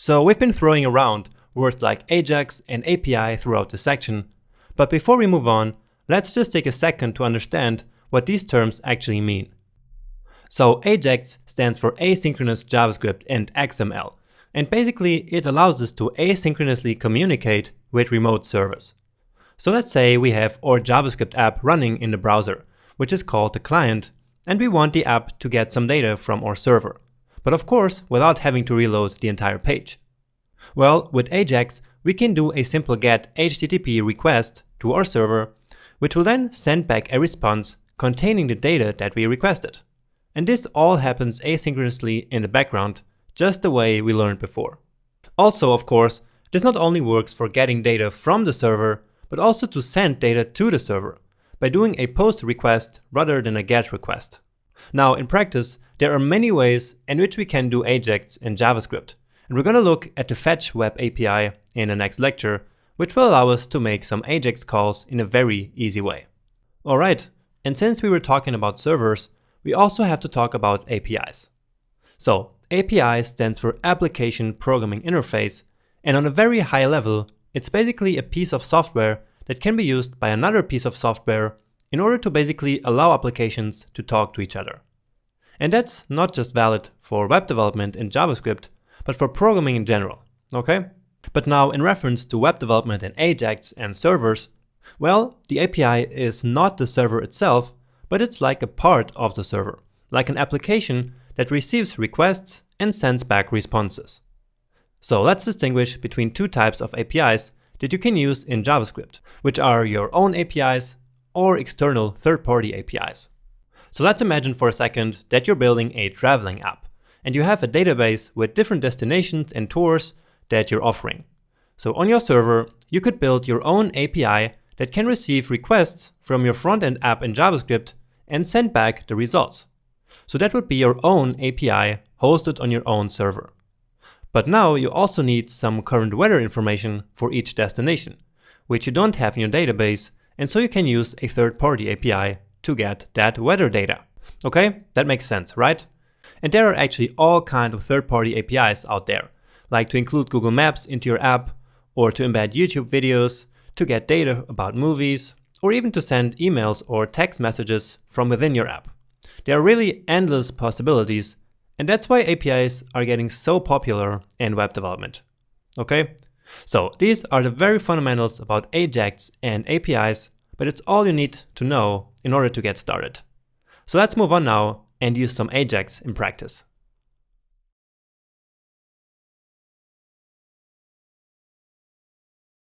So we've been throwing around words like AJAX and API throughout this section, but before we move on, let's just take a second to understand what these terms actually mean. So AJAX stands for asynchronous JavaScript and XML, and basically it allows us to asynchronously communicate with remote servers. So let's say we have our JavaScript app running in the browser, which is called the client, and we want the app to get some data from our server, but of course without having to reload the entire page. Well, with AJAX, we can do a simple GET HTTP request to our server, which will then send back a response containing the data that we requested. And this all happens asynchronously in the background, just the way we learned before. Also, of course, this not only works for getting data from the server, but also to send data to the server, by doing a POST request rather than a GET request. Now, in practice, there are many ways in which we can do AJAX in JavaScript, and we're going to look at the Fetch Web API in the next lecture, which will allow us to make some AJAX calls in a very easy way. Alright, and since we were talking about servers, we also have to talk about APIs. So, API stands for Application Programming Interface, and on a very high level, it's basically a piece of software that can be used by another piece of software in order to basically allow applications to talk to each other. And that's not just valid for web development in JavaScript, but for programming in general, okay? But now, in reference to web development and AJAX and servers, well, the API is not the server itself, but it's like a part of the server, like an application that receives requests and sends back responses. So let's distinguish between two types of APIs that you can use in JavaScript, which are your own APIs or external third-party APIs. So let's imagine for a second that you're building a traveling app, and you have a database with different destinations and tours that you're offering. So on your server, you could build your own API that can receive requests from your front-end app in JavaScript and send back the results. So that would be your own API hosted on your own server. But now you also need some current weather information for each destination, which you don't have in your database, and so you can use a third-party API to get that weather data. Okay, that makes sense, right? And there are actually all kinds of third-party APIs out there, like to include Google Maps into your app, or to embed YouTube videos, to get data about movies, or even to send emails or text messages from within your app. There are really endless possibilities, and that's why APIs are getting so popular in web development. Okay? So these are the very fundamentals about AJAX and APIs, but it's all you need to know in order to get started. So let's move on now and use some AJAX in practice.